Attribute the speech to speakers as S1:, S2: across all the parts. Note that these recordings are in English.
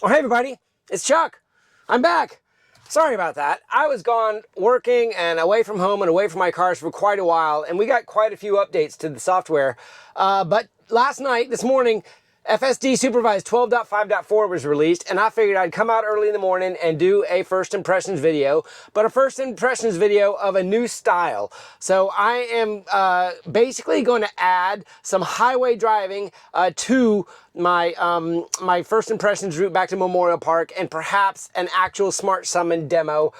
S1: Oh, hey everybody, it's Chuck. I'm back. Sorry about that. I was gone working and away from home and away from my cars for quite a while, and we got quite a few updates to the software. But last night, this morning, FSD Supervised 12.5.4 was released, and I figured I'd come out early in the morning and do a first impressions video, but a first impressions video of a new style. So I am basically going to add some highway driving to my first impressions route back to Memorial Park, and perhaps an actual Smart Summon demo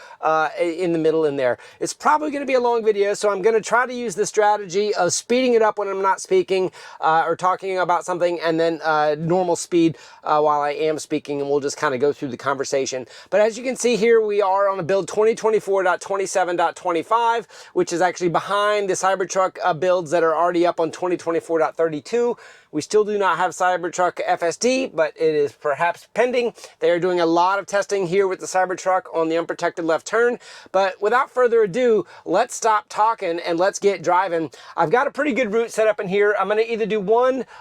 S1: in the middle in there. It's probably going to be a long video, so I'm going to try to use the strategy of speeding it up when I'm not speaking or talking about something, and then normal speed while I am speaking, and we'll just kind of go through the conversation. But as you can see here, we are on a build 2024.27.25, which is actually behind the Cybertruck builds that are already up on 2024.32. We still do not have Cybertruck FSD, but it is perhaps pending. They are doing a lot of testing here with the Cybertruck on the unprotected left turn. But without further ado, let's stop talking and let's get driving. I've got a pretty good route set up in here. I'm going to either do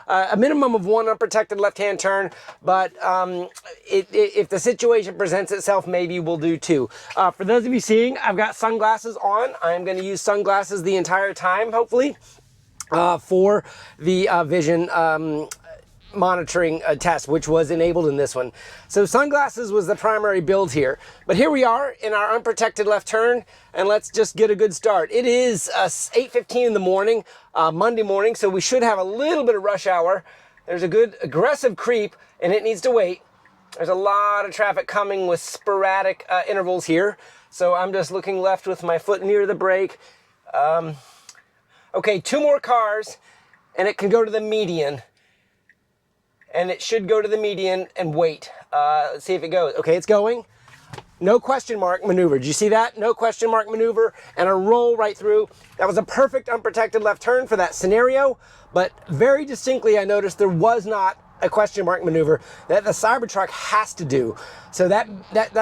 S1: a minimum of one unprotected left-hand turn, but if the situation presents itself, maybe we'll do two. For those of you seeing, I've got sunglasses on. I'm going to use sunglasses the entire time, hopefully. For the vision monitoring test, which was enabled in this one. So sunglasses was the primary build here. But here we are in our unprotected left turn, and let's just get a good start. It is 8:15 in the morning, Monday morning, so we should have a little bit of rush hour. There's a good aggressive creep, and it needs to wait. There's a lot of traffic coming with sporadic intervals here. So I'm just looking left with my foot near the brake. Okay, two more cars, and it can go to the median. And it should go to the median and wait. Let's see if it goes. Okay, it's going. No question mark maneuver. Did you see that? No question mark maneuver and a roll right through. That was a perfect unprotected left turn for that scenario, but very distinctly I noticed there was not a question mark maneuver that the Cybertruck has to do. So that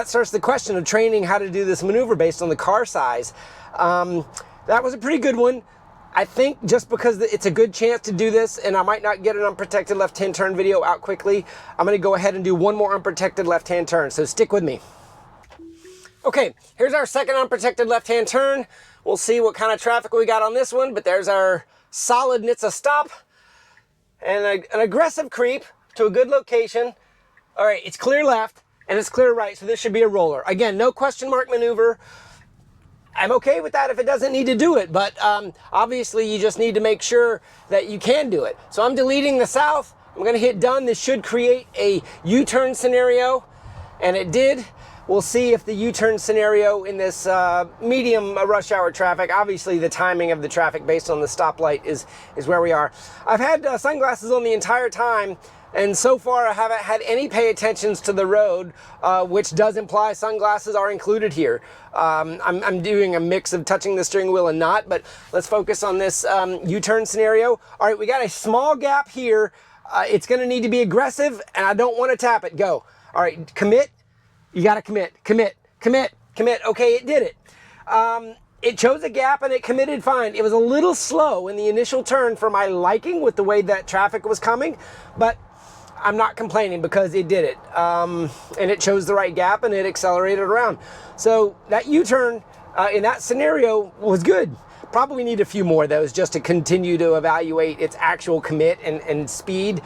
S1: starts the question of training how to do this maneuver based on the car size. That was a pretty good one. I think just because it's a good chance to do this, and I might not get an unprotected left-hand turn video out quickly, I'm going to go ahead and do one more unprotected left-hand turn, so stick with me. Okay, here's our second unprotected left-hand turn. We'll see what kind of traffic we got on this one, but there's our solid NHTSA stop and an aggressive creep to a good location. All right, it's clear left and it's clear right, so this should be a roller. Again, no question mark maneuver. I'm okay with that if it doesn't need to do it, but obviously you just need to make sure that you can do it. So I'm deleting the south. I'm going to hit done. This should create a U-turn scenario, and it did. We'll see if the U-turn scenario in this medium rush hour traffic, obviously the timing of the traffic based on the stoplight is where we are. I've had sunglasses on the entire time, and so far I haven't had any pay attentions to the road, which does imply sunglasses are included here. I'm doing a mix of touching the steering wheel and not, but let's focus on this U-turn scenario. All right, we got a small gap here. It's gonna need to be aggressive, and I don't wanna tap it. Go. All right, commit. You gotta commit, commit, commit, commit. Okay, it did it. It chose a gap and it committed fine. It was a little slow in the initial turn for my liking with the way that traffic was coming, but I'm not complaining because it did it. And it chose the right gap and it accelerated around. So that U-turn in that scenario was good. Probably need a few more of those just to continue to evaluate its actual commit and speed.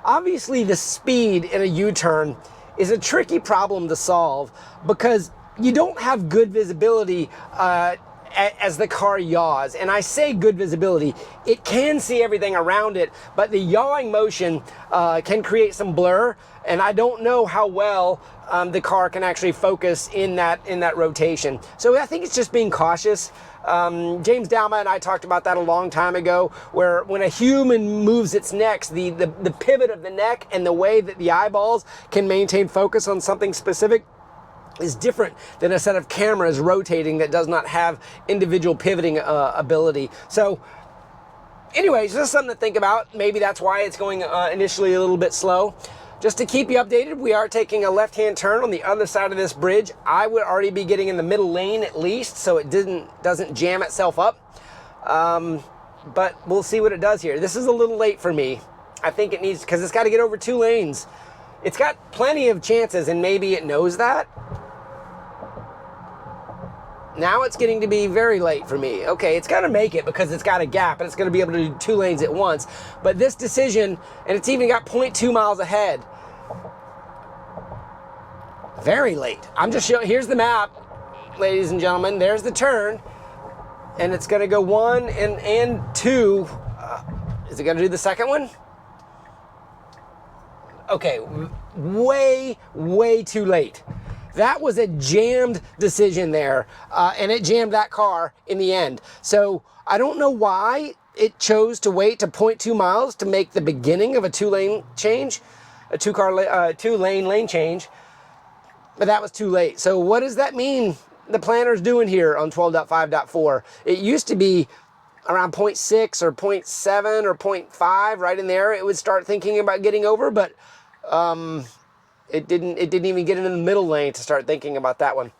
S1: Obviously the speed in a U-turn is a tricky problem to solve because you don't have good visibility as the car yaws. And I say good visibility, it can see everything around it, but the yawing motion can create some blur, and I don't know how well the car can actually focus in that rotation. So I think it's just being cautious. James Dalma and I talked about that a long time ago, where when a human moves its neck, the pivot of the neck and the way that the eyeballs can maintain focus on something specific is different than a set of cameras rotating that does not have individual pivoting ability. So anyways, just something to think about. Maybe that's why it's going initially a little bit slow. Just to keep you updated, we are taking a left-hand turn on the other side of this bridge. I would already be getting in the middle lane at least, so it doesn't jam itself up. But we'll see what it does here. This is a little late for me. I think it needs, because it's got to get over 2 lanes. It's got plenty of chances, and maybe it knows that. Now it's getting to be very late for me. Okay, it's going to make it because it's got a gap and it's going to be able to do 2 lanes at once. But this decision, and it's even got 0.2 miles ahead. Very late. I'm just showing, here's the map, ladies and gentlemen. There's the turn. And it's going to go 1 and 2. Is it going to do the second one? Okay, way too late. That was a jammed decision there, and it jammed that car in the end. So I don't know why it chose to wait to 0.2 miles to make the beginning of a 2-lane change, a 2-lane lane change, but that was too late. So what does that mean the planner's doing here on 12.5.4? It used to be around 0.6 or 0.7 or 0.5, right in there. It would start thinking about getting over, but it didn't even get into the middle lane to start thinking about that one.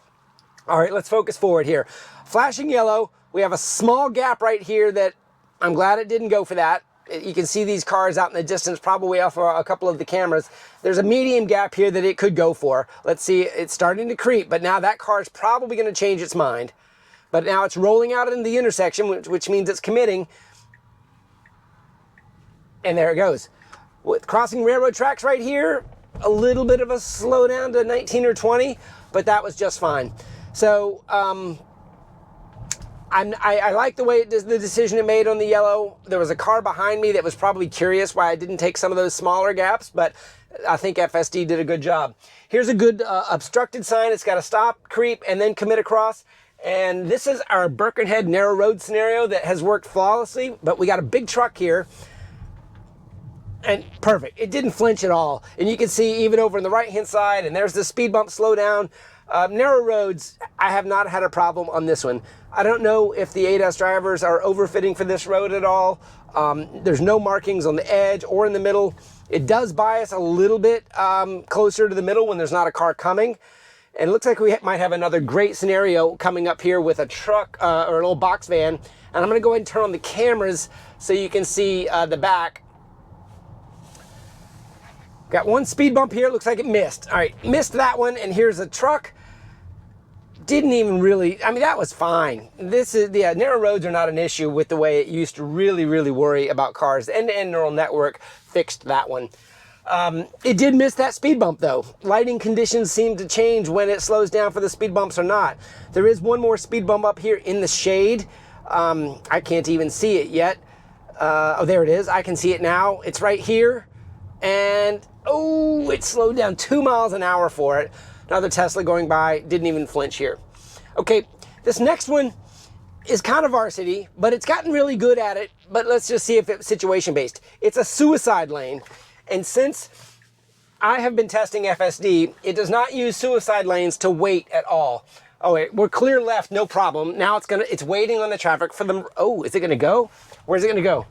S1: All right, let's focus forward here. Flashing yellow. We have a small gap right here that I'm glad it didn't go for that. You can see these cars out in the distance, probably off a couple of the cameras. There's a medium gap here that it could go for. Let's see, it's starting to creep, but now that car is probably going to change its mind. But now it's rolling out in the intersection, which means it's committing. And there it goes. With crossing railroad tracks right here, a little bit of a slowdown to 19 or 20, but that was just fine. So I like the way the decision it made on the yellow. There was a car behind me that was probably curious why I didn't take some of those smaller gaps, but I think FSD did a good job. Here's a good obstructed sign. It's got to stop, creep, and then commit across. And this is our Birkenhead narrow road scenario that has worked flawlessly, but we got a big truck here. And perfect. It didn't flinch at all. And you can see even over on the right-hand side, and there's the speed bump slow down. Narrow roads, I have not had a problem on this one. I don't know if the ADAS drivers are overfitting for this road at all. There's no markings on the edge or in the middle. It does bias a little bit closer to the middle when there's not a car coming. And it looks like we might have another great scenario coming up here with a truck or an old box van. And I'm going to go ahead and turn on the cameras so you can see the back. Got one speed bump here, looks like it missed. All right, missed that one, and here's a truck. Didn't even really, I mean, that was fine. This is, yeah, narrow roads are not an issue with the way it used to really worry about cars. End-to-end neural network fixed that one. It did miss that speed bump though. Lighting conditions seem to change when it slows down for the speed bumps or not. There is one more speed bump up here in the shade. I can't even see it yet. Oh, there it is. I can see it now. It's right here. And, oh, it slowed down 2 miles an hour for it. Another Tesla going by, didn't even flinch here. Okay, this next one is kind of varsity, but it's gotten really good at it. But let's just see if it's situation-based. It's a suicide lane. And since I have been testing FSD, it does not use suicide lanes to wait at all. Oh, wait, we're clear left, no problem. Now it's waiting on the traffic for them. Oh, is it gonna go? Where's it gonna go?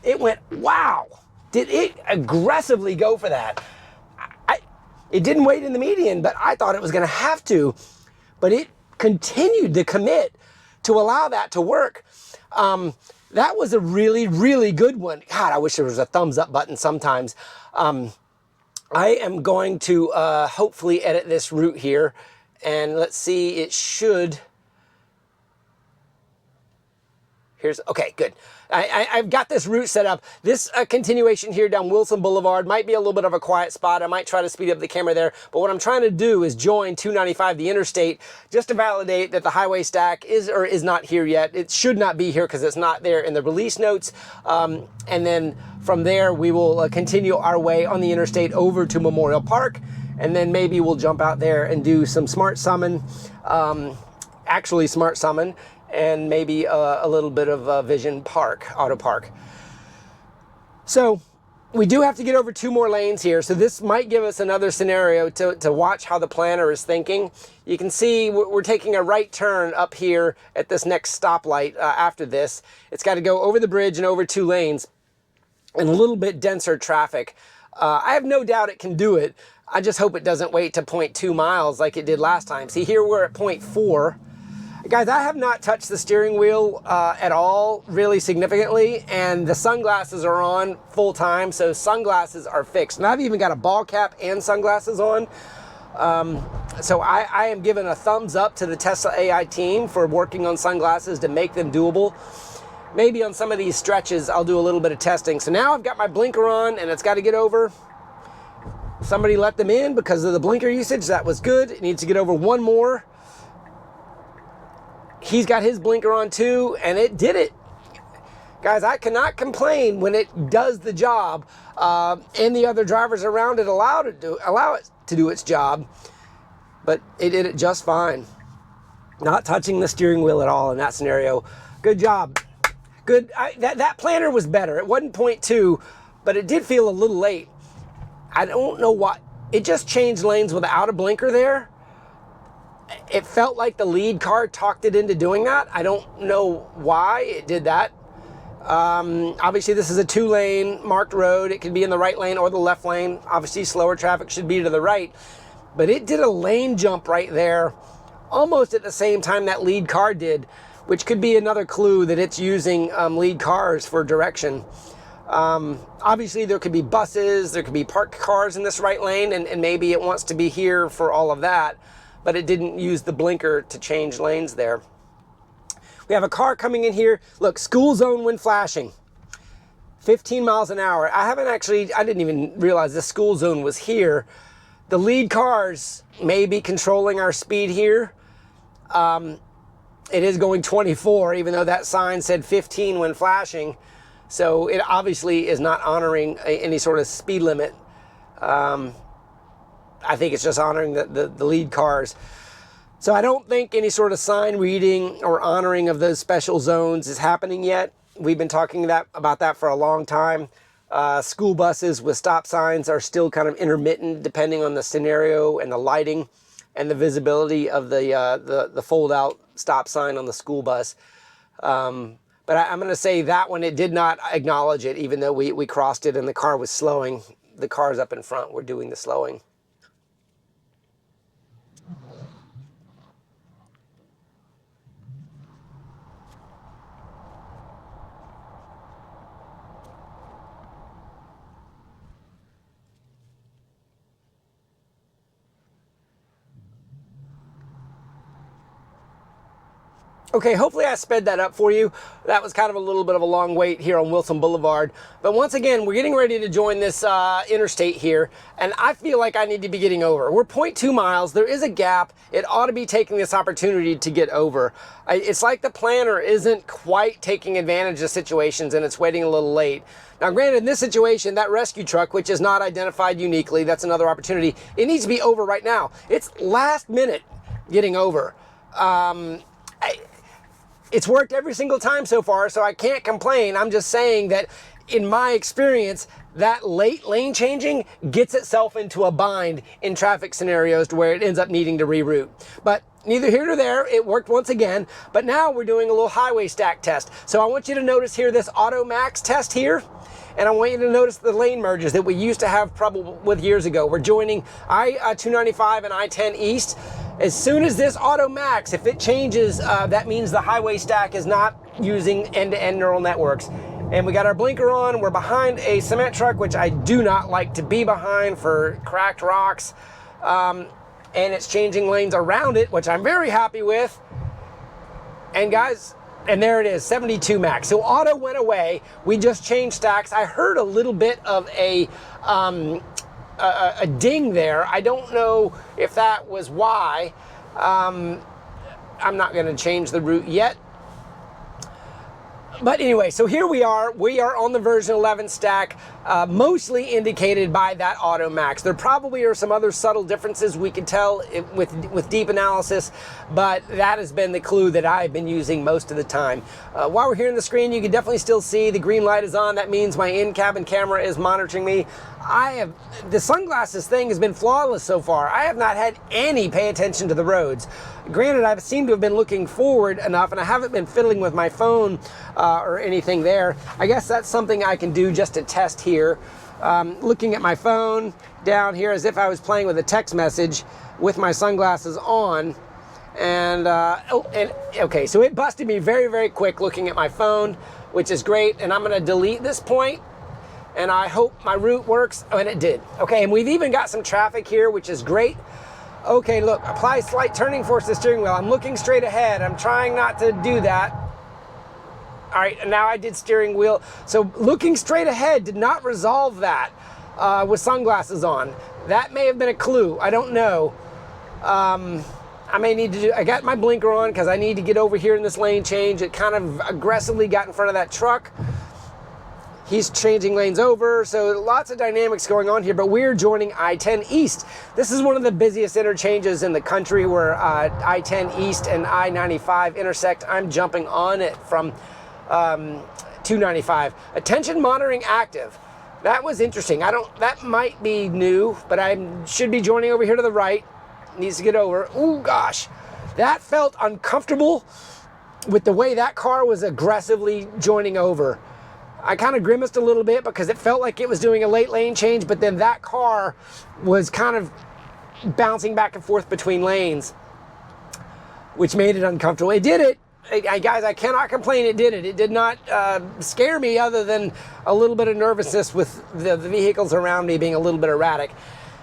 S1: It went, wow. Did it aggressively go for that? It didn't wait in the median, but I thought it was going to have to. But it continued to commit to allow that to work. That was a really good one. God, I wish there was a thumbs up button sometimes. I am going to hopefully edit this route here. And let's see, it should. Okay, good. I've got this route set up. This continuation here down Wilson Boulevard might be a little bit of a quiet spot. I might try to speed up the camera there. But what I'm trying to do is join 295, the interstate, just to validate that the highway stack is or is not here yet. It should not be here because it's not there in the release notes. And then from there, we will continue our way on the interstate over to Memorial Park. And then maybe we'll jump out there and do some smart summon, actually smart summon, and maybe a little bit of Vision Park, Auto Park. So we do have to get over 2 more lanes here, so this might give us another scenario to watch how the planner is thinking. You can see we're taking a right turn up here at this next stoplight after this. It's got to go over the bridge and over 2 lanes and a little bit denser traffic. I have no doubt it can do it. I just hope it doesn't wait to 0.2 miles like it did last time. See, here we're at 0.4. Guys, I have not touched the steering wheel at all, really significantly, and the sunglasses are on full time, so sunglasses are fixed. And I've even got a ball cap and sunglasses on. So I am giving a thumbs up to the Tesla AI team for working on sunglasses to make them doable. Maybe on some of these stretches, I'll do a little bit of testing. So now I've got my blinker on, and it's got to get over. Somebody let them in because of the blinker usage. That was good. It needs to get over one more. He's got his blinker on too, and it did it. Guys, I cannot complain when it does the job, and the other drivers around it allow it to do its job, but it did it just fine. Not touching the steering wheel at all in that scenario. Good job. Good. That planner was better. It wasn't 0.2, but it did feel a little late. I don't know why. It just changed lanes without a blinker there. It felt like the lead car talked it into doing that. I don't know why it did that. Obviously, this is a 2-lane marked road. It can be in the right lane or the left lane. Obviously, slower traffic should be to the right. But it did a lane jump right there, almost at the same time that lead car did, which could be another clue that it's using lead cars for direction. Obviously, there could be buses, there could be parked cars in this right lane, and maybe it wants to be here for all of that. But it didn't use the blinker to change lanes there. We have a car coming in here. Look, school zone when flashing. 15 miles an hour. I didn't even realize the school zone was here. The lead cars may be controlling our speed here. It is going 24, even though that sign said 15 when flashing. So it obviously is not honoring any sort of speed limit. I think it's just honoring the lead cars. So I don't think any sort of sign reading or honoring of those special zones is happening yet. We've been talking about that for a long time. School buses with stop signs are still kind of intermittent depending on the scenario and the lighting and the visibility of the fold-out stop sign on the school bus. But I'm going to say that one, it did not acknowledge it, even though we crossed it and the car was slowing. The cars up in front were doing the slowing. Okay, hopefully I sped that up for you. That was kind of a little bit of a long wait here on Wilson Boulevard. But once again, we're getting ready to join this interstate here, and I feel like I need to be getting over. We're 0.2 miles. There is a gap. It ought to be taking this opportunity to get over. It's like the planner isn't quite taking advantage of situations, and it's waiting a little late. Now, granted, in this situation, that rescue truck, which is not identified uniquely, that's another opportunity. It needs to be over right now. It's last minute getting over. It's worked every single time so far, so I can't complain. I'm just saying that in my experience, that late lane changing gets itself into a bind in traffic scenarios to where it ends up needing to reroute. But neither here nor there, it worked once again, but now we're doing a little highway stack test. So I want you to notice here this Auto Max test here, and I want you to notice the lane merges that we used to have trouble with years ago. We're joining I-295 and I-10 East. As soon as this Auto Max, if it changes, that means the highway stack is not using end-to-end neural networks. And we got our blinker on. We're behind a cement truck, which I do not like to be behind for cracked rocks. And it's changing lanes around it, which I'm very happy with. And guys, and there it is, 72 max. So auto went away. We just changed stacks. I heard a little bit of a ding there. I don't know if that was why. I'm not going to change the route yet. But anyway, so here we are on the version 11 stack, mostly indicated by that Auto Max. There probably are some other subtle differences we can tell with deep analysis, but that has been the clue that I've been using most of the time. While we're here on the screen, you can definitely still see the green light is on. That means my in-cabin camera is monitoring me. The sunglasses thing has been flawless so far. I have not had any pay attention to the roads. Granted, I seem to have been looking forward enough, and I haven't been fiddling with my phone or anything there. I guess that's something I can do just to test here. Looking at my phone down here as if I was playing with a text message with my sunglasses on, And, okay, so it busted me very, very quick looking at my phone, which is great. And I'm gonna delete this point, and I hope my route works. Oh, and it did. Okay, and we've even got some traffic here, which is great. Okay, look, apply slight turning force to the steering wheel. I'm looking straight ahead. I'm trying not to do that. All right, and now I did steering wheel. So looking straight ahead did not resolve that with sunglasses on. That may have been a clue, I don't know. I may need to do, I got my blinker on because I need to get over here in this lane change. It kind of aggressively got in front of that truck. He's changing lanes over, so lots of dynamics going on here, but we're joining I-10 East. This is one of the busiest interchanges in the country where I-10 East and I-95 intersect. I'm jumping on it from 295. Attention monitoring active. That was interesting. That might be new, but I should be joining over here to the right. Needs to get over. Ooh, gosh. That felt uncomfortable with the way that car was aggressively joining over. I kind of grimaced a little bit because it felt like it was doing a late lane change, but then that car was kind of bouncing back and forth between lanes, which made it uncomfortable. It did it. Guys, I cannot complain. It did it. It did not scare me other than a little bit of nervousness with the vehicles around me being a little bit erratic.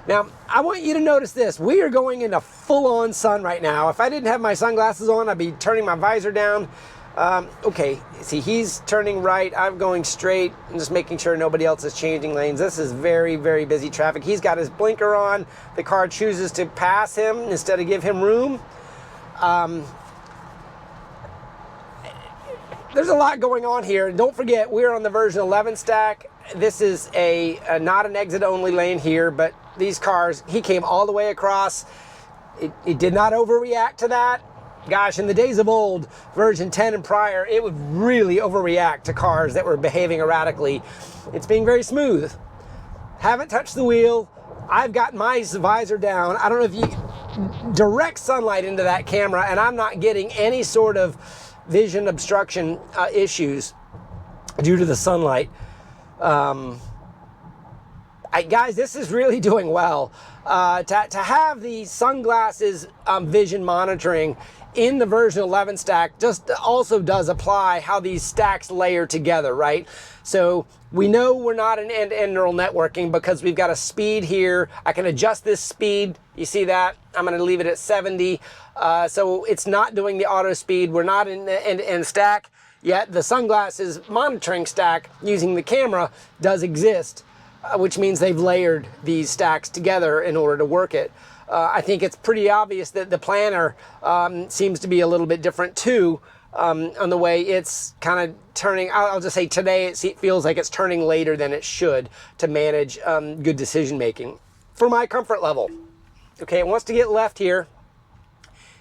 S1: Now, I want you to notice this. We are going into full-on sun right now. If I didn't have my sunglasses on, I'd be turning my visor down. Okay, see, he's turning right, I'm going straight, and just making sure nobody else is changing lanes. This is very, very busy traffic. He's got his blinker on. The car chooses to pass him instead of give him room. There's a lot going on here. Don't forget, we're on the version 11 stack. This is not an exit-only lane here, but these cars, he came all the way across. It did not overreact to that. Gosh, in the days of old, version 10 and prior, it would really overreact to cars that were behaving erratically. It's being very smooth. Haven't touched the wheel. I've got my visor down. I don't know if you direct sunlight into that camera, and I'm not getting any sort of vision obstruction issues due to the sunlight. Guys, this is really doing well. To have the sunglasses vision monitoring in the version 11 stack just also does apply how these stacks layer together, right? So we know we're not in end-to-end neural networking because we've got a speed here. I can adjust this speed. You see that? I'm going to leave it at 70. So it's not doing the auto speed. We're not in the end-to-end stack, yet the sunglasses monitoring stack using the camera does exist, which means they've layered these stacks together in order to work it. I think it's pretty obvious that the planner seems to be a little bit different too on the way it's kind of turning. I'll just say today it feels like it's turning later than it should to manage good decision making for my comfort level. Okay, it wants to get left here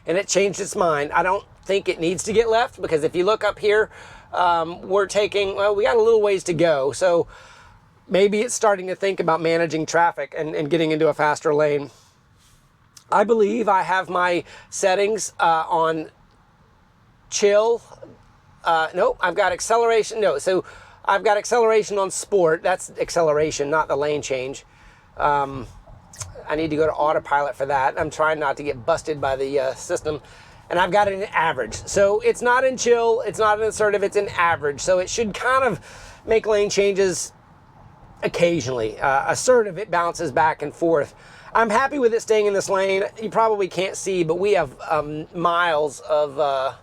S1: and it changed its mind. I don't think it needs to get left because if you look up here, we're taking, well, we got a little ways to go. So maybe it's starting to think about managing traffic and getting into a faster lane. I believe I have my settings on chill. No, I've got acceleration. No, so I've got acceleration on sport. That's acceleration, not the lane change. I need to go to autopilot for that. I'm trying not to get busted by the system. And I've got it in average. So it's not in chill, it's not in assertive, it's in average. So it should kind of make lane changes occasionally. Assertive, it bounces back and forth. I'm happy with it staying in this lane. You probably can't see, but we have miles of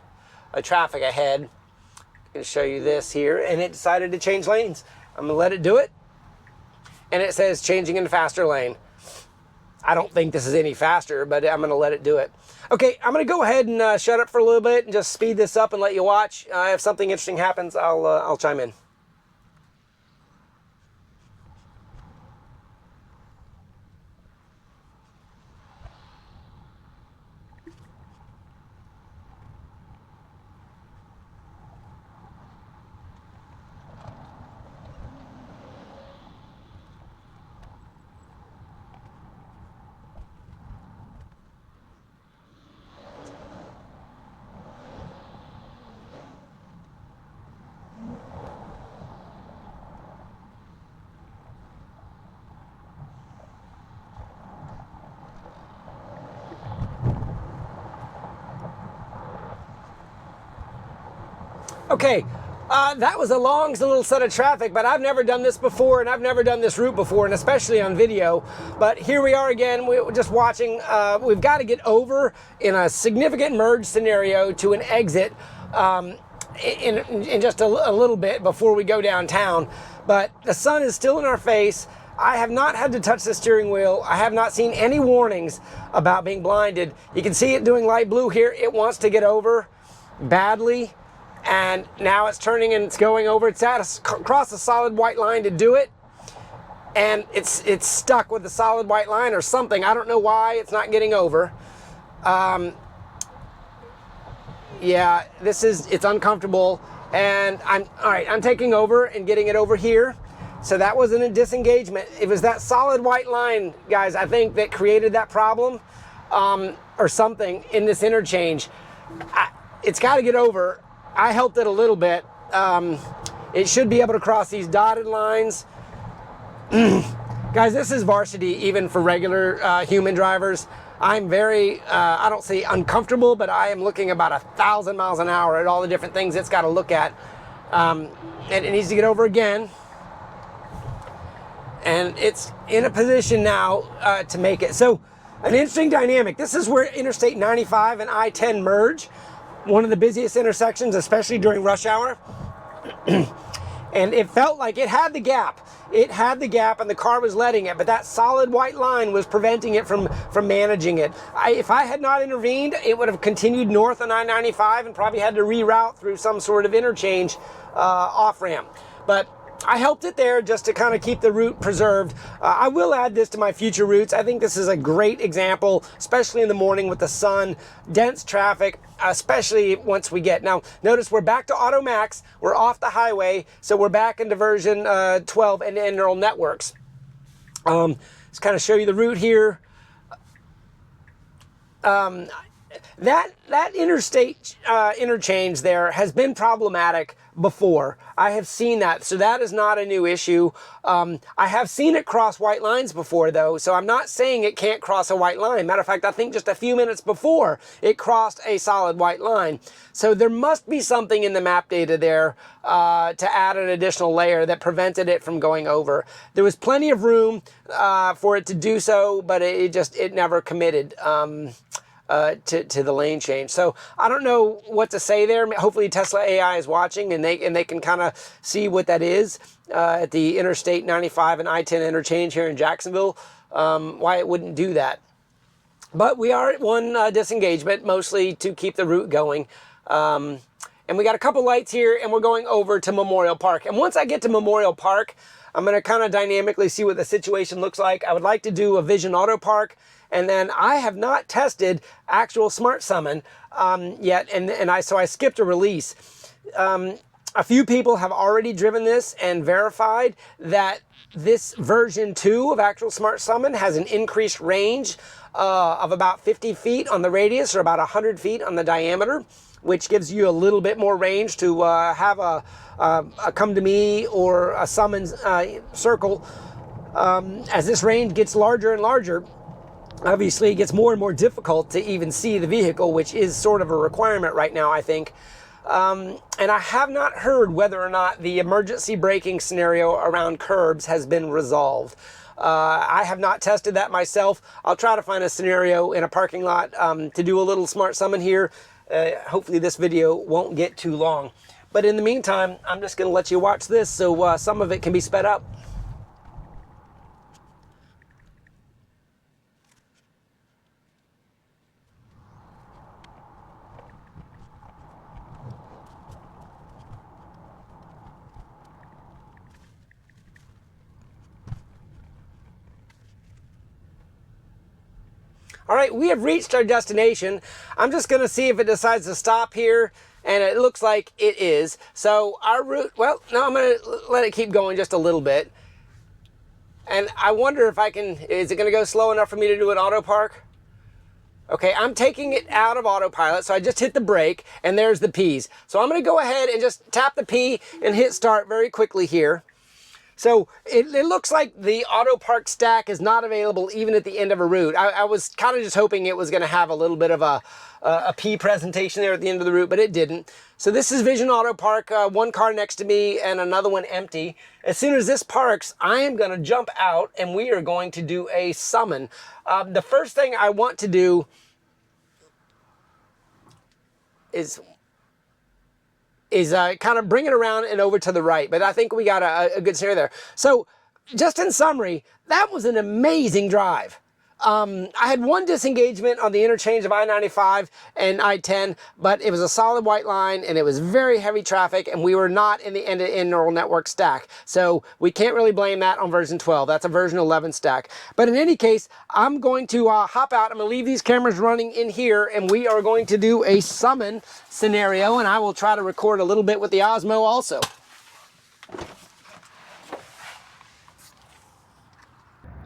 S1: traffic ahead. I'm going to show you this here, and it decided to change lanes. I'm going to let it do it, and it says changing into faster lane. I don't think this is any faster, but I'm going to let it do it. Okay, I'm going to go ahead and shut up for a little bit and just speed this up and let you watch. If something interesting happens, I'll chime in. Okay, that was a long little set of traffic, but I've never done this before, and I've never done this route before, and especially on video. But here we are again, we're just watching. We've got to get over in a significant merge scenario to an exit in just a little bit before we go downtown. But the sun is still in our face. I have not had to touch the steering wheel. I have not seen any warnings about being blinded. You can see it doing light blue here. It wants to get over badly. And now it's turning and it's going over. It's across a solid white line to do it. And it's stuck with the solid white line or something. I don't know why it's not getting over. Yeah, it's uncomfortable. And I'm taking over and getting it over here. So that wasn't a disengagement. It was that solid white line, guys, I think, that created that problem or something in this interchange. It's got to get over. I helped it a little bit. It should be able to cross these dotted lines. Guys, this is varsity even for regular human drivers. I'm very, I don't say uncomfortable, but I am looking about 1,000 miles an hour at all the different things it's got to look at. And it needs to get over again. And it's in a position now to make it. So an interesting dynamic. This is where Interstate 95 and I-10 merge. One of the busiest intersections, especially during rush hour. And it felt like it had the gap. It had the gap and the car was letting it, but that solid white line was preventing it from managing it. If I had not intervened, it would have continued north on I-95 and probably had to reroute through some sort of interchange off-ramp. But I helped it there just to kind of keep the route preserved. I will add this to my future routes. I think this is a great example, especially in the morning with the sun, dense traffic, especially once we get. Now, notice we're back to Auto Max. We're off the highway, so we're back into version 12 and neural networks. Let's kind of show you the route here. That interstate interchange there has been problematic before. I have seen that, so that is not a new issue. I have seen it cross white lines before, though, so I'm not saying it can't cross a white line. Matter of fact, I think just a few minutes before it crossed a solid white line. So there must be something in the map data there to add an additional layer that prevented it from going over. There was plenty of room for it to do so, but it never committed. To the lane change. So I don't know what to say there. Hopefully Tesla AI is watching and they can kind of see what that is at the Interstate 95 and I-10 interchange here in Jacksonville, why it wouldn't do that. But we are at one disengagement, mostly to keep the route going. And we got a couple lights here and we're going over to Memorial Park. And once I get to Memorial Park, I'm going to kind of dynamically see what the situation looks like. I would like to do a Vision Auto Park. And then I have not tested actual Smart Summon yet, so I skipped a release. A few people have already driven this and verified that this version 2 of actual Smart Summon has an increased range of about 50 feet on the radius or about 100 feet on the diameter, which gives you a little bit more range to have a come to me or a summons circle. As this range gets larger and larger, obviously it gets more and more difficult to even see the vehicle, which is sort of a requirement right now, I think. And I have not heard whether or not the emergency braking scenario around curbs has been resolved. I have not tested that myself. I'll try to find a scenario in a parking lot to do a little Smart Summon here. Hopefully this video won't get too long. But in the meantime, I'm just going to let you watch this so some of it can be sped up. All right, we have reached our destination. I'm just gonna see if it decides to stop here, and it looks like it is. So our route, well, no, I'm gonna let it keep going just a little bit. And I wonder if I can, is it gonna go slow enough for me to do an auto park? Okay, I'm taking it out of autopilot, so I just hit the brake, and there's the P's. So I'm gonna go ahead and just tap the P and hit start very quickly here. So it looks like the auto park stack is not available even at the end of a route. I was kind of just hoping it was going to have a little bit of a P presentation there at the end of the route, but it didn't. So this is Vision Auto Park, one car next to me and another one empty. As soon as this parks, I am going to jump out and we are going to do a summon. The first thing I want to do is kind of bring it around and over to the right. But I think we got a good scenario there. So just in summary, that was an amazing drive. I had one disengagement on the interchange of I-95 and I-10, but it was a solid white line and it was very heavy traffic and we were not in the end-to-end neural network stack. So we can't really blame that on version 12. That's a version 11 stack. But in any case, I'm going to hop out. I'm going to leave these cameras running in here and we are going to do a summon scenario, and I will try to record a little bit with the Osmo also.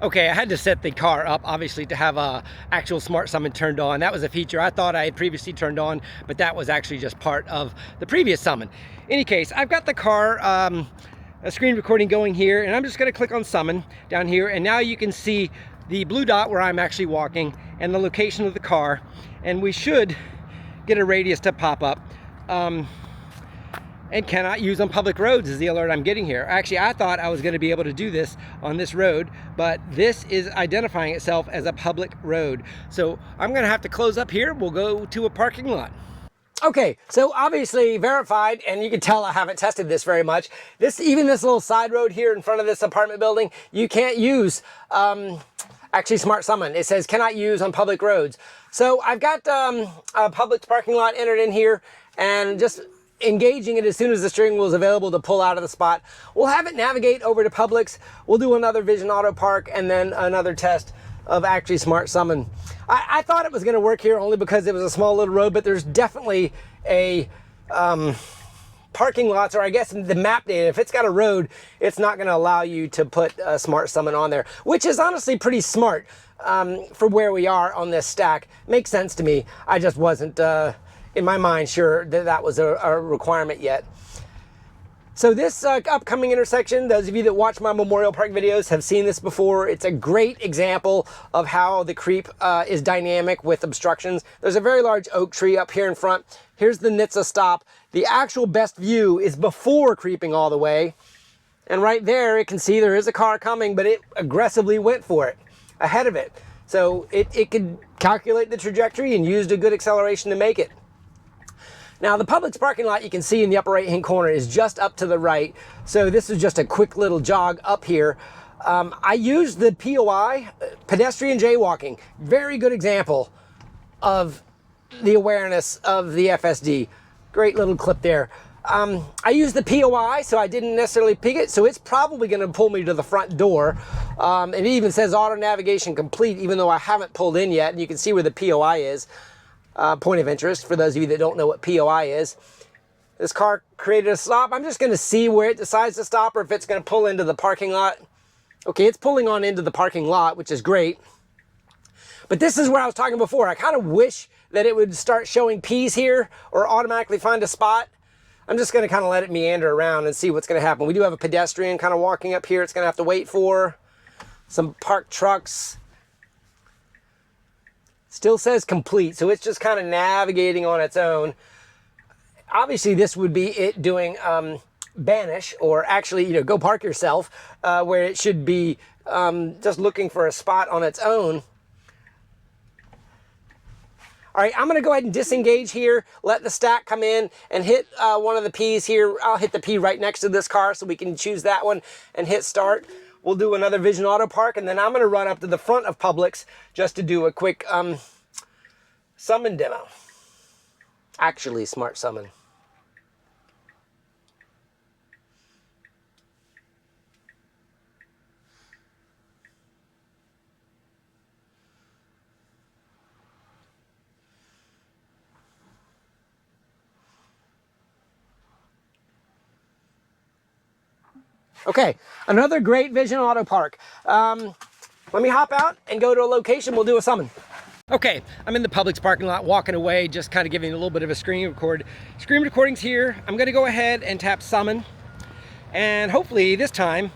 S1: Okay, I had to set the car up, obviously, to have a actual smart summon turned on. That was a feature I thought I had previously turned on, but that was actually just part of the previous summon. In any case, I've got the car, a screen recording going here, and I'm just gonna click on summon down here, and now you can see the blue dot where I'm actually walking and the location of the car, and we should get a radius to pop up. And cannot use on public roads is the alert I'm getting here. Actually, I thought I was going to be able to do this on this road, but this is identifying itself as a public road. So I'm going to have to close up here. We'll go to a parking lot. Okay, so obviously verified, and you can tell I haven't tested this very much. Even this little side road here in front of this apartment building, you can't use actually smart summon. It says cannot use on public roads. So I've got a Publix parking lot entered in here, and just engaging it as soon as the steering wheel is available to pull out of the spot. We'll have it navigate over to Publix. We'll do another Vision Auto Park and then another test of actually smart summon. I thought it was going to work here only because it was a small little road, but there's definitely a parking lots, or I guess the map data, if it's got a road, it's not going to allow you to put a smart summon on there, which is honestly pretty smart for where we are on this stack. Makes sense to me. I just wasn't in my mind sure that that was a requirement yet. So this upcoming intersection, those of you that watch my Memorial Park videos have seen this before. It's a great example of how the creep is dynamic with obstructions. There's a very large oak tree up here in front. Here's the NHTSA stop. The actual best view is before creeping all the way. And right there, it can see there is a car coming, but it aggressively went for it, ahead of it. So it could calculate the trajectory and used a good acceleration to make it. Now the Publix parking lot you can see in the upper right hand corner is just up to the right. So this is just a quick little jog up here. I used the POI, pedestrian jaywalking. Very good example of the awareness of the FSD. Great little clip there. I used the POI, so I didn't necessarily pick it, so it's probably going to pull me to the front door. And it even says auto navigation complete, even though I haven't pulled in yet, and you can see where the POI is. Point of interest for those of you that don't know what POI is. This car created a stop. I'm just going to see where it decides to stop, or if it's going to pull into the parking lot. Okay, it's pulling on into the parking lot, which is great. But this is where I was talking before. I kind of wish that it would start showing P's here or automatically find a spot. I'm just going to kind of let it meander around and see what's going to happen. We do have a pedestrian kind of walking up here. It's going to have to wait for some parked trucks. Still says complete, so it's just kind of navigating on its own. Obviously, this would be it doing banish, or actually, go park yourself, where it should be just looking for a spot on its own. All right, I'm going to go ahead and disengage here, let the stack come in, and hit one of the P's here. I'll hit the P right next to this car so we can choose that one and hit start. We'll do another Vision Auto Park, and then I'm going to run up to the front of Publix just to do a quick summon demo. Actually, smart summon. Okay, another great Vision Auto Park. Let me hop out and go to a location. We'll do a summon. Okay, I'm in the Publix parking lot walking away, just kind of giving a little bit of a screen record. Screen recording's here. I'm gonna go ahead and tap summon. And hopefully this time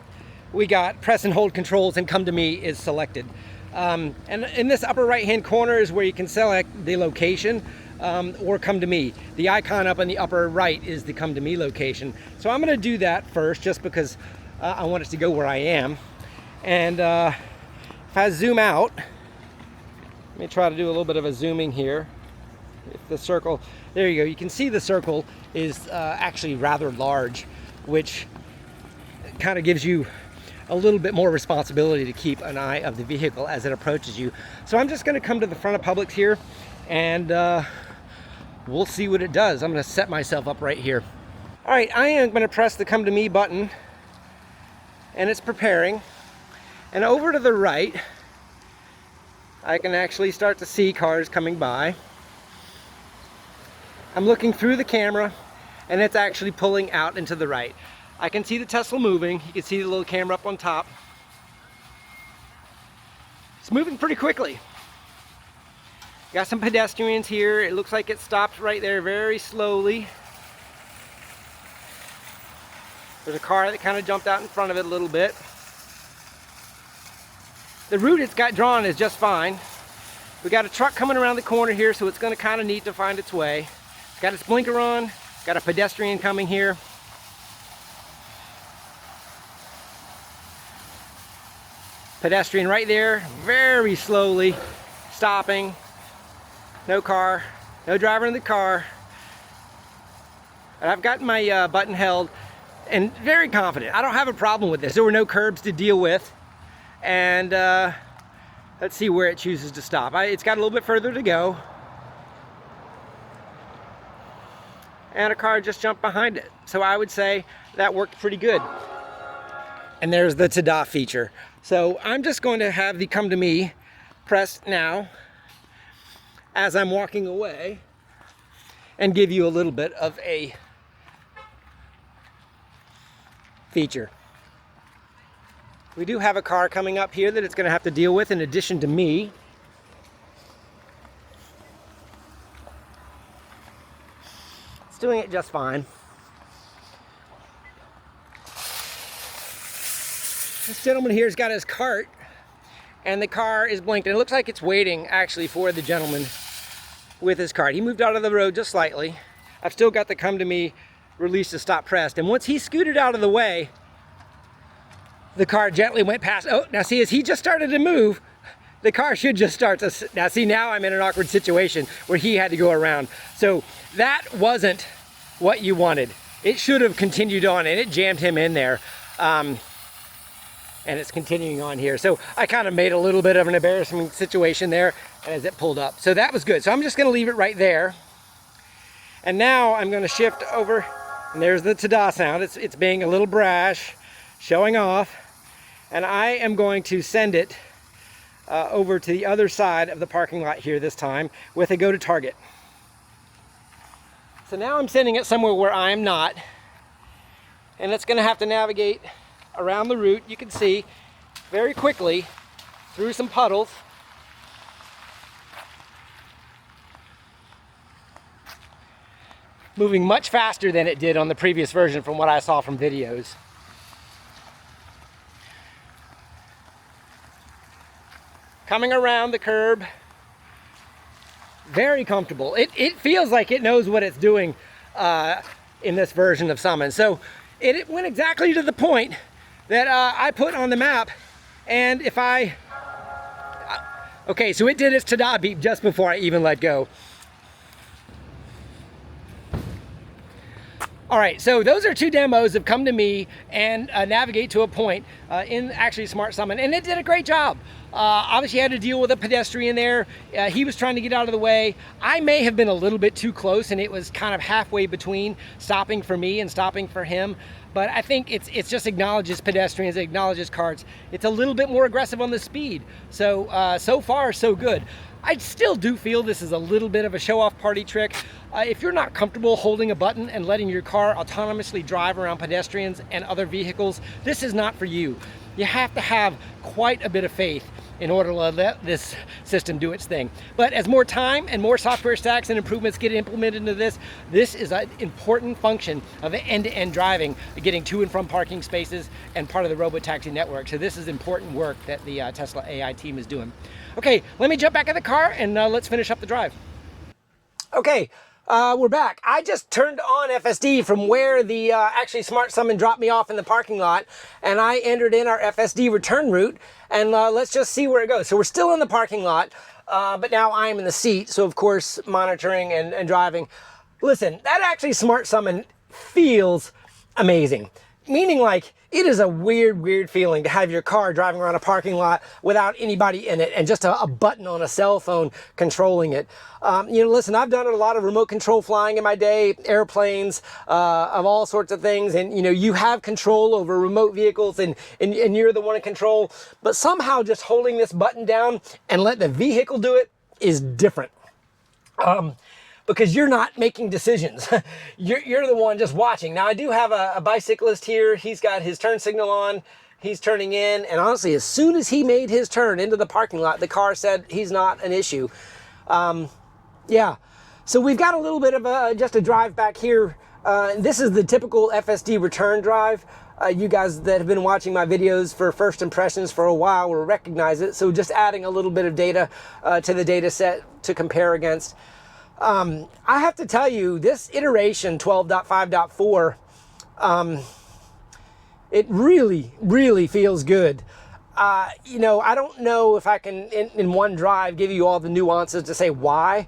S1: we got press and hold controls and come to me is selected. And in this upper right hand corner is where you can select the location or come to me. The icon up in the upper right is the come to me location. So I'm going to do that first just because I want it to go where I am. And if I zoom out, let me try to do a little bit of a zooming here. If the circle, there you go, you can see the circle is actually rather large, which kind of gives you a little bit more responsibility to keep an eye of the vehicle as it approaches you. So I'm just going to come to the front of Publix here and we'll see what it does. I'm going to set myself up right here. All right, I am going to press the come to me button and it's preparing. And over to the right, I can actually start to see cars coming by. I'm looking through the camera and it's actually pulling out into the right. I can see the Tesla moving. You can see the little camera up on top. It's moving pretty quickly. Got some pedestrians here. It looks like it stopped right there very slowly. There's a car that kind of jumped out in front of it a little bit. The route it's got drawn is just fine. We got a truck coming around the corner here, so it's going to kind of need to find its way. It's got its blinker on. Got a pedestrian coming here. Pedestrian right there, very slowly stopping. No car, no driver in the car. And I've got my button held and very confident. I don't have a problem with this. There were no curbs to deal with. And let's see where it chooses to stop. It's got a little bit further to go. And a car just jumped behind it. So I would say that worked pretty good. And there's the ta-da feature. So I'm just going to have the come to me pressed now as I'm walking away and give you a little bit of a feature. We do have a car coming up here that it's going to have to deal with in addition to me. It's doing it just fine. This gentleman here's got his cart and the car is blinked and it looks like it's waiting actually for the gentleman with his cart. He moved out of the road just slightly. I've still got the come to me release to stop pressed, and once he scooted out of the way, the car gently went past. Oh, now see, as he just started to move, the car should just start to, now see, now I'm in an awkward situation where he had to go around. So that wasn't what you wanted. It should have continued on and it jammed him in there. And it's continuing on here. So I kind of made a little bit of an embarrassing situation there as it pulled up. So that was good. So I'm just gonna leave it right there. And now I'm gonna shift over, and there's the ta-da sound. It's being a little brash, showing off. And I am going to send it over to the other side of the parking lot here this time with a go to target. So now I'm sending it somewhere where I am not. And it's gonna have to navigate around the route, you can see, very quickly through some puddles. Moving much faster than it did on the previous version from what I saw from videos. Coming around the curb, very comfortable. It feels like it knows what it's doing in this version of Summon. So it went exactly to the point that I put on the map, and if okay, so it did its ta-da beep just before I even let go. All right, so those are two demos of come to me and navigate to a point in actually Smart Summon, and it did a great job. Obviously, I had to deal with a pedestrian there. He was trying to get out of the way. I may have been a little bit too close, and it was kind of halfway between stopping for me and stopping for him. But I think it's just acknowledges pedestrians, it acknowledges cars. It's a little bit more aggressive on the speed. So, so far, so good. I still do feel this is a little bit of a show-off party trick. If you're not comfortable holding a button and letting your car autonomously drive around pedestrians and other vehicles, this is not for you. You have to have quite a bit of faith in order to let this system do its thing. But as more time and more software stacks and improvements get implemented into this, this is an important function of end-to-end driving, getting to and from parking spaces and part of the robotaxi network. So this is important work that the Tesla AI team is doing. Okay, let me jump back in the car and let's finish up the drive. Okay, we're back. I just turned on FSD from where the actually Smart Summon dropped me off in the parking lot, and I entered in our FSD return route, and let's just see where it goes. So we're still in the parking lot, but now I'm in the seat, so of course monitoring and driving. Listen, that actually Smart Summon feels amazing. Meaning, like, it is a weird feeling to have your car driving around a parking lot without anybody in it and just a button on a cell phone controlling it. You know, listen, I've done a lot of remote control flying in my day, airplanes, of all sorts of things. And, you know, you have control over remote vehicles and you're the one in control. But somehow just holding this button down and let the vehicle do it is different. Because you're not making decisions. You're the one just watching. Now, I do have a bicyclist here. He's got his turn signal on. He's turning in. And honestly, as soon as he made his turn into the parking lot, the car said he's not an issue. Yeah. So we've got a little bit of just a drive back here. This is the typical FSD return drive. You guys that have been watching my videos for first impressions for a while will recognize it. So just adding a little bit of data to the data set to compare against. I have to tell you, this iteration 12.5.4, it really feels good. You know, I don't know if I can, in one drive, give you all the nuances to say why.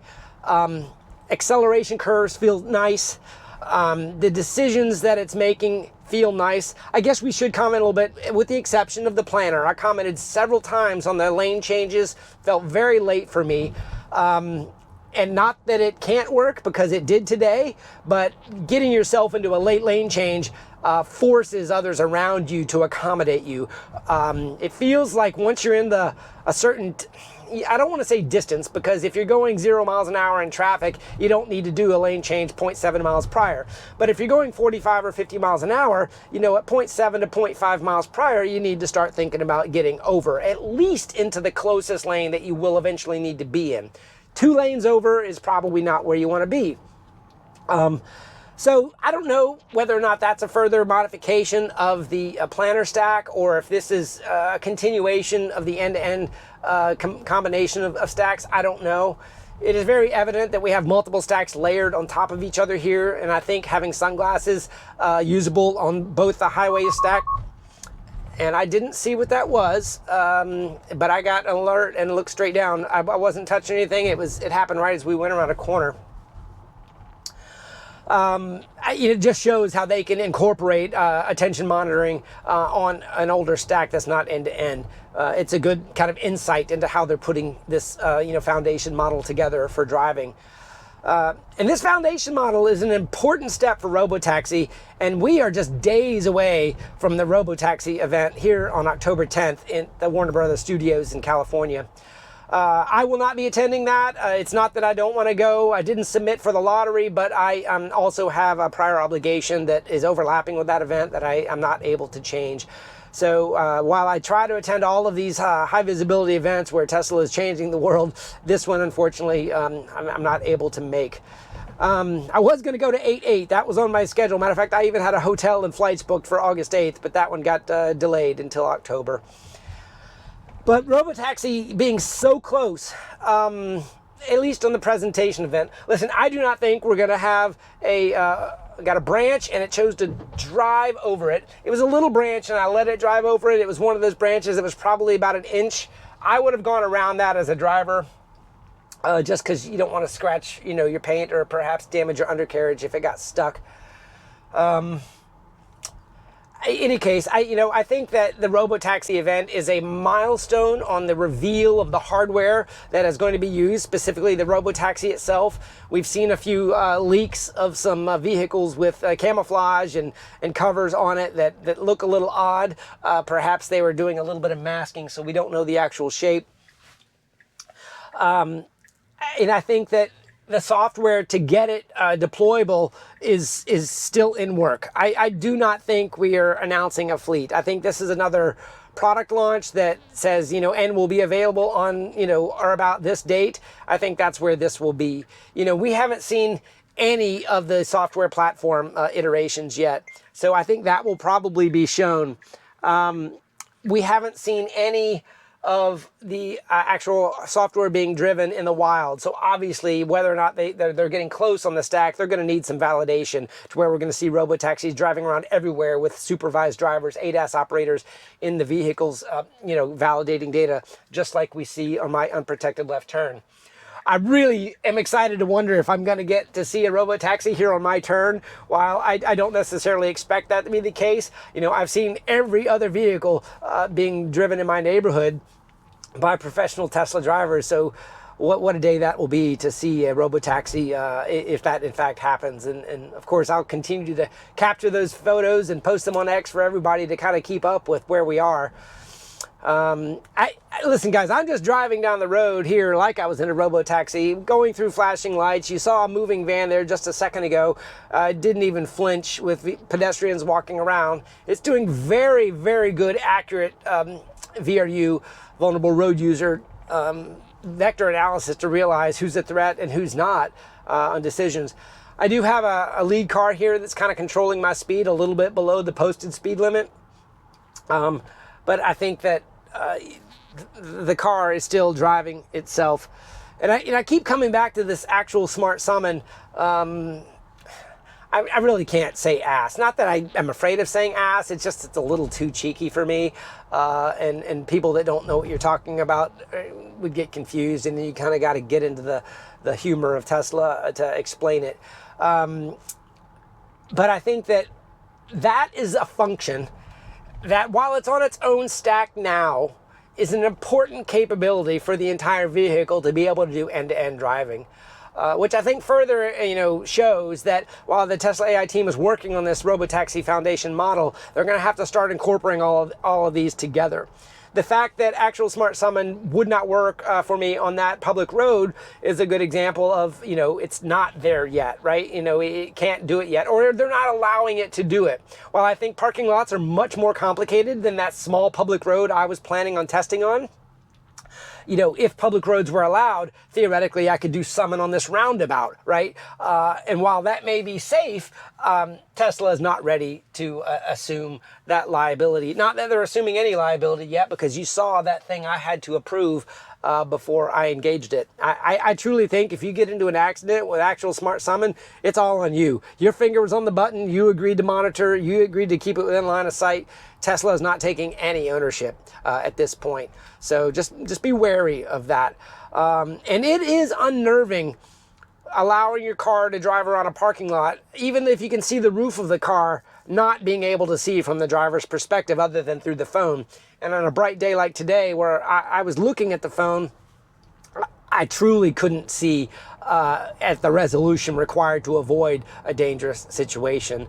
S1: Acceleration curves feel nice. The decisions that it's making feel nice. I guess we should comment a little bit, with the exception of the planner. I commented several times on the lane changes, felt very late for me. And not that it can't work, because it did today, but getting yourself into a late lane change forces others around you to accommodate you. It feels like once you're in a certain, I don't want to say distance, because if you're going 0 miles an hour in traffic, you don't need to do a lane change 0.7 miles prior. But if you're going 45 or 50 miles an hour, you know, at 0.7 to 0.5 miles prior, you need to start thinking about getting over, at least into the closest lane that you will eventually need to be in. 2 lanes over is probably not where you want to be. So I don't know whether or not that's a further modification of the planner stack, or if this is a continuation of the end-to-end combination of stacks. I don't know. It is very evident that we have multiple stacks layered on top of each other here, and I think having sunglasses usable on both the highway stack, and I didn't see what that was, but I got an alert and looked straight down. I wasn't touching anything. It happened right as we went around a corner. It just shows how they can incorporate attention monitoring on an older stack that's not end-to-end. It's a good kind of insight into how they're putting this foundation model together for driving. And this foundation model is an important step for robotaxi, and we are just days away from the robotaxi event here on October 10th in the Warner Brothers Studios in California. I will not be attending that. It's not that I don't want to go. I didn't submit for the lottery, but I also have a prior obligation that is overlapping with that event that I am not able to change. So while I try to attend all of these high visibility events where Tesla is changing the world, this one, unfortunately, I'm not able to make. I was going to go to 8/8. That was on my schedule. Matter of fact, I even had a hotel and flights booked for August 8th, but that one got delayed until October. But robotaxi being so close, at least on the presentation event. Listen, I do not think we're going to have got a branch and it chose to drive over it. It was a little branch and I let it drive over it. It was one of those branches that was probably about 1 inch. I would have gone around that as a driver, just because you don't want to scratch, your paint or perhaps damage your undercarriage if it got stuck. In any case, I think that the robotaxi event is a milestone on the reveal of the hardware that is going to be used, specifically the robotaxi itself. We've seen a few leaks of some vehicles with camouflage and covers on it that look a little odd. Perhaps they were doing a little bit of masking, so we don't know the actual shape. And I think that the software to get it deployable is still in work. I do not think we are announcing a fleet. I think this is another product launch that says, and will be available on, or about this date. I think that's where this will be. We haven't seen any of the software platform iterations yet. So I think that will probably be shown. We haven't seen any of the actual software being driven in the wild. So obviously, whether or not they're getting close on the stack, they're going to need some validation to where we're going to see robotaxis driving around everywhere with supervised drivers, ADAS operators in the vehicles, validating data, just like we see on my unprotected left turn. I really am excited to wonder if I'm going to get to see a robotaxi here on my turn. While I don't necessarily expect that to be the case, I've seen every other vehicle being driven in my neighborhood by professional Tesla drivers. So what a day that will be to see a robotaxi if that in fact happens. And of course, I'll continue to capture those photos and post them on X for everybody to kind of keep up with where we are. Listen, guys, I'm just driving down the road here like I was in a robotaxi, going through flashing lights. You saw a moving van there just a second ago. Didn't even flinch with pedestrians walking around. It's doing very, very good, accurate VRU, vulnerable road user, vector analysis to realize who's a threat and who's not on decisions. I do have a lead car here that's kind of controlling my speed a little bit below the posted speed limit. But I think that the car is still driving itself. And I keep coming back to this actual smart summon. I really can't say ass. Not that I'm afraid of saying ass, it's just it's a little too cheeky for me. And people that don't know what you're talking about would get confused, and then you kind of got to get into the humor of Tesla to explain it. But I think that is a function that, while it's on its own stack now, is an important capability for the entire vehicle to be able to do end-to-end driving. Which I think further, shows that while the Tesla AI team is working on this Robotaxi Foundation model, they're going to have to start incorporating all of these together. The fact that actual Smart Summon would not work for me on that public road is a good example of, it's not there yet, right? It can't do it yet, or they're not allowing it to do it. While I think parking lots are much more complicated than that small public road I was planning on testing on, if public roads were allowed, theoretically, I could do summon on this roundabout, right? And while that may be safe, Tesla is not ready to assume that liability. Not that they're assuming any liability yet, because you saw that thing I had to approve before I engaged it. I truly think if you get into an accident with actual smart summon, it's all on you. Your finger was on the button, you agreed to monitor, you agreed to keep it within line of sight. Tesla is not taking any ownership at this point. So just be wary of that. And it is unnerving allowing your car to drive around a parking lot, even if you can see the roof of the car, not being able to see from the driver's perspective other than through the phone. And on a bright day like today, where I was looking at the phone, I truly couldn't see at the resolution required to avoid a dangerous situation.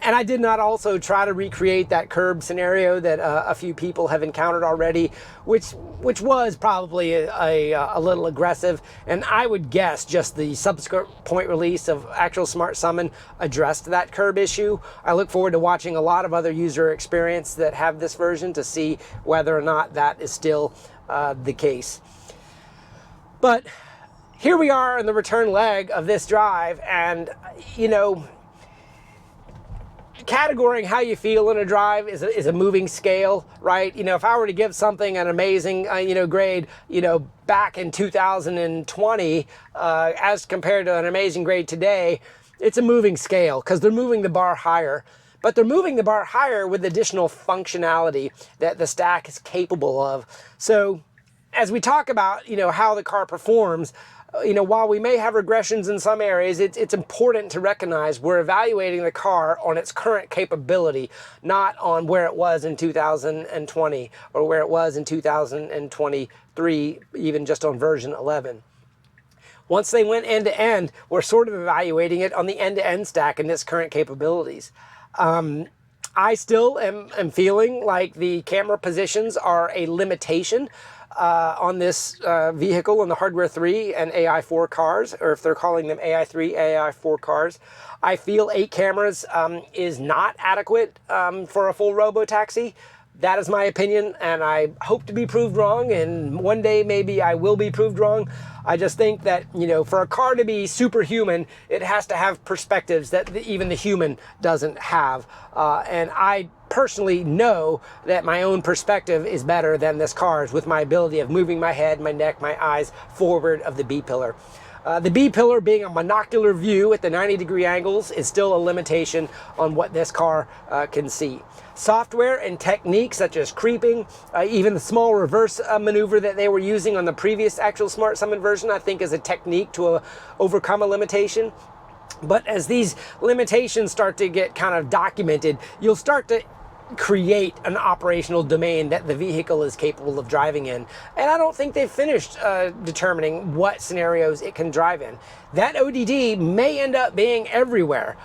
S1: And I did not also try to recreate that curb scenario that a few people have encountered already, which was probably a little aggressive. And I would guess just the subsequent point release of actual Smart Summon addressed that curb issue. I look forward to watching a lot of other user experience that have this version to see whether or not that is still the case. But here we are in the return leg of this drive, and categorizing how you feel in a drive is a moving scale, right? If I were to give something an amazing, grade, back in 2020, as compared to an amazing grade today, it's a moving scale because they're moving the bar higher. But they're moving the bar higher with additional functionality that the stack is capable of. So as we talk about, how the car performs, while we may have regressions in some areas, it's important to recognize we're evaluating the car on its current capability, not on where it was in 2020 or where it was in 2023, even just on version 11. Once they went end-to-end, we're sort of evaluating it on the end-to-end stack and its current capabilities. I still am feeling like the camera positions are a limitation. on this vehicle on the Hardware 3 and AI4 cars, or if they're calling them AI3, AI4 cars. I feel 8 cameras is not adequate for a full robotaxi. That is my opinion, and I hope to be proved wrong, and one day maybe I will be proved wrong. I just think that, you know, for a car to be superhuman, it has to have perspectives that even the human doesn't have. And I personally know that my own perspective is better than this car's, with my ability of moving my head, my neck, my eyes forward of the B-pillar. The B-pillar being a monocular view at the 90-degree angles is still a limitation on what this car can see. Software and techniques such as creeping, even the small reverse maneuver that they were using on the previous actual Smart Summon version, I think is a technique to overcome a limitation. But as these limitations start to get kind of documented, you'll start to create an operational domain that the vehicle is capable of driving in. And I don't think they've finished determining what scenarios it can drive in. That ODD may end up being everywhere.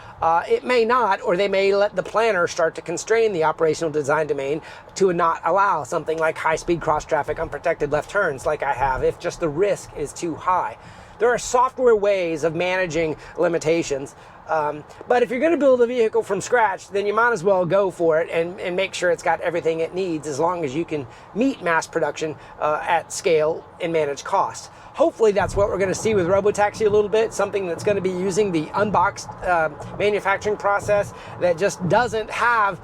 S1: It may not, or they may let the planner start to constrain the operational design domain to not allow something like high-speed cross-traffic unprotected left turns like I have, if just the risk is too high. There are software ways of managing limitations. But if you're going to build a vehicle from scratch, then you might as well go for it and make sure it's got everything it needs, as long as you can meet mass production at scale and manage costs. Hopefully that's what we're going to see with Robotaxi a little bit, something that's going to be using the unboxed manufacturing process that just doesn't have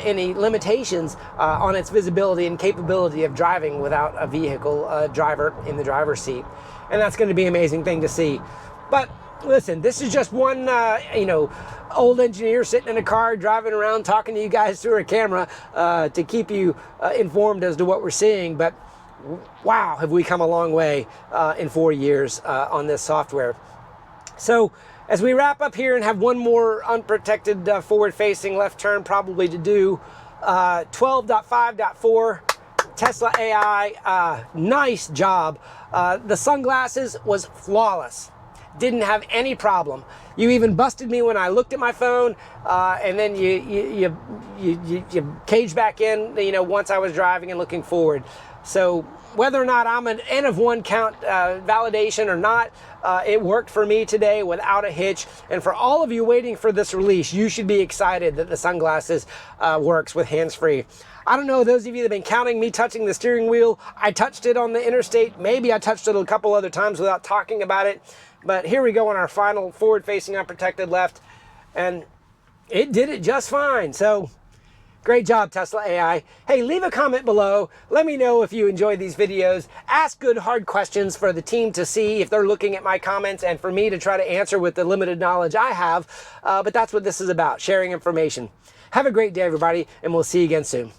S1: any limitations on its visibility and capability of driving without a vehicle driver in the driver's seat. And that's going to be an amazing thing to see. But listen, this is just one, old engineer sitting in a car, driving around, talking to you guys through a camera to keep you informed as to what we're seeing. But wow, have we come a long way in 4 years on this software. So as we wrap up here and have one more unprotected forward-facing left turn probably to do, 12.5.4, Tesla AI, nice job. The sunglasses was flawless. Didn't have any problem. You even busted me when I looked at my phone, and then you caged back in, once I was driving and looking forward. So whether or not I'm an N of 1 count validation or not, it worked for me today without a hitch. And for all of you waiting for this release, you should be excited that the sunglasses works with hands-free. I don't know, those of you that have been counting me touching the steering wheel, I touched it on the interstate. Maybe I touched it a couple other times without talking about it. But here we go on our final forward-facing unprotected left, and it did it just fine. So great job, Tesla AI. Hey, leave a comment below. Let me know if you enjoyed these videos. Ask good, hard questions for the team to see if they're looking at my comments, and for me to try to answer with the limited knowledge I have. But that's what this is about, sharing information. Have a great day, everybody, and we'll see you again soon.